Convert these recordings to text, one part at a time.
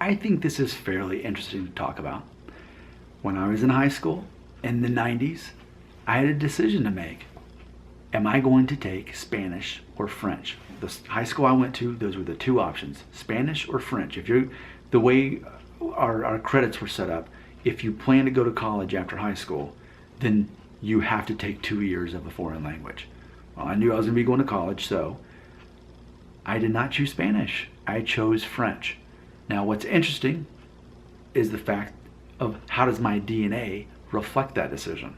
I think this is fairly interesting to talk about. When I was in high school in the 90s, I had a decision to make. Am I going to take Spanish or French? The high school I went to, those were the two options, Spanish or French. If you're, the way our credits were set up, if you plan to go to college after high school, then you have to take 2 years of a foreign language. Well, I knew I was going to be going to college, so I did not choose Spanish. I chose French. Now, what's interesting is the fact of how does my DNA reflect that decision.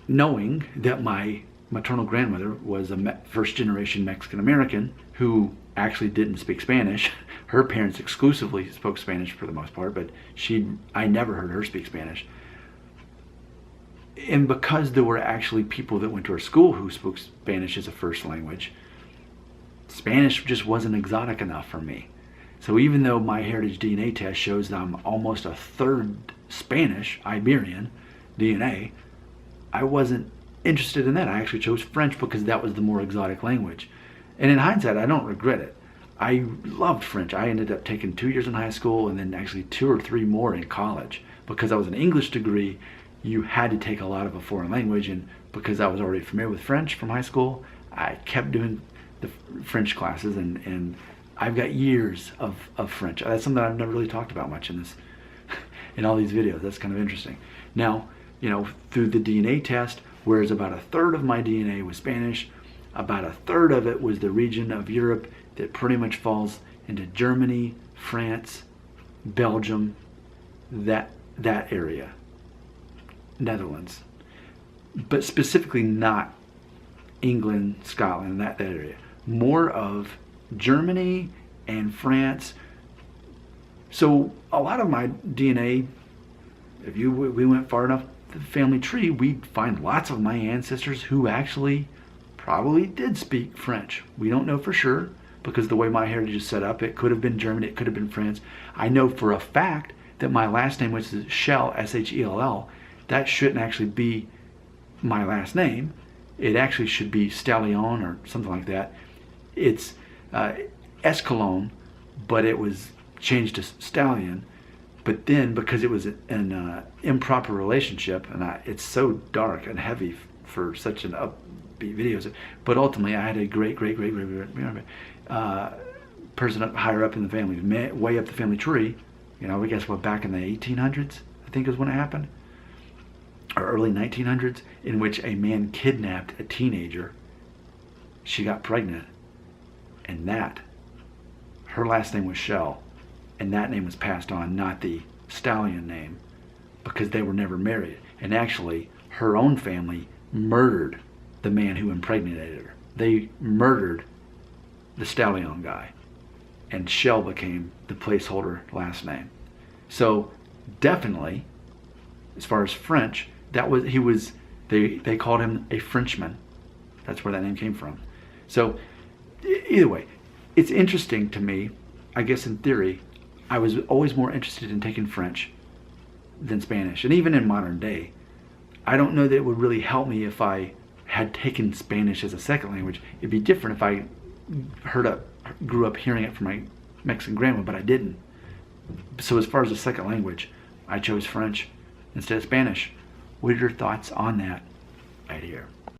Knowing that my maternal grandmother was a first-generation Mexican-American who actually didn't speak Spanish. Her parents exclusively spoke Spanish for the most part, but I never heard her speak Spanish. And because there were actually people that went to our school who spoke Spanish as a first language, Spanish just wasn't exotic enough for me. So even though my heritage DNA test shows that I'm almost a third Spanish, Iberian DNA, I wasn't interested in that. I actually chose French because that was the more exotic language. And in hindsight, I don't regret it. I loved French. I ended up taking 2 years in high school and then actually 2 or 3 more in college. Because I was an English degree, you had to take a lot of a foreign language, and because I was already familiar with French from high school, I kept doing the French classes, and I've got years of French. That's something I've never really talked about much in this, in all these videos. That's kind of interesting. Now, you know, through the DNA test, whereas about a third of my DNA was Spanish, about a third of it was the region of Europe that pretty much falls into Germany, France, Belgium, that area, Netherlands, but specifically not England, Scotland, that area. More of Germany and France. So a lot of my DNA, if we went far enough the family tree, we'd find lots of my ancestors who actually probably did speak French. We don't know for sure because the way my heritage is set up, it could have been German, it could have been France. I know for a fact that my last name was Schell, S-H-E-L-L. That shouldn't actually be my last name. It actually should be Stallion or something like that. It's Escalon, but it was changed to Stallion. But then, because it was an improper relationship, and it's so dark and heavy for such an upbeat videos, but ultimately I had a great person higher up in the family, way up the family tree. You know, I guess what, back in the 1800s, I think is when it happened, or early 1900s, in which a man kidnapped a teenager. She got pregnant, and her last name was Schell. And that name was passed on, not the Stallion name, because they were never married. And actually, her own family murdered the man who impregnated her. They murdered the Stallion guy. And Schell became the placeholder last name. So definitely, as far as French, they called him a Frenchman. That's where that name came from. So either way, it's interesting to me, I guess in theory, I was always more interested in taking French than Spanish. And even in modern day, I don't know that it would really help me if I had taken Spanish as a second language. It'd be different if I grew up hearing it from my Mexican grandma, but I didn't. So as far as a second language, I chose French instead of Spanish. What are your thoughts on that right here?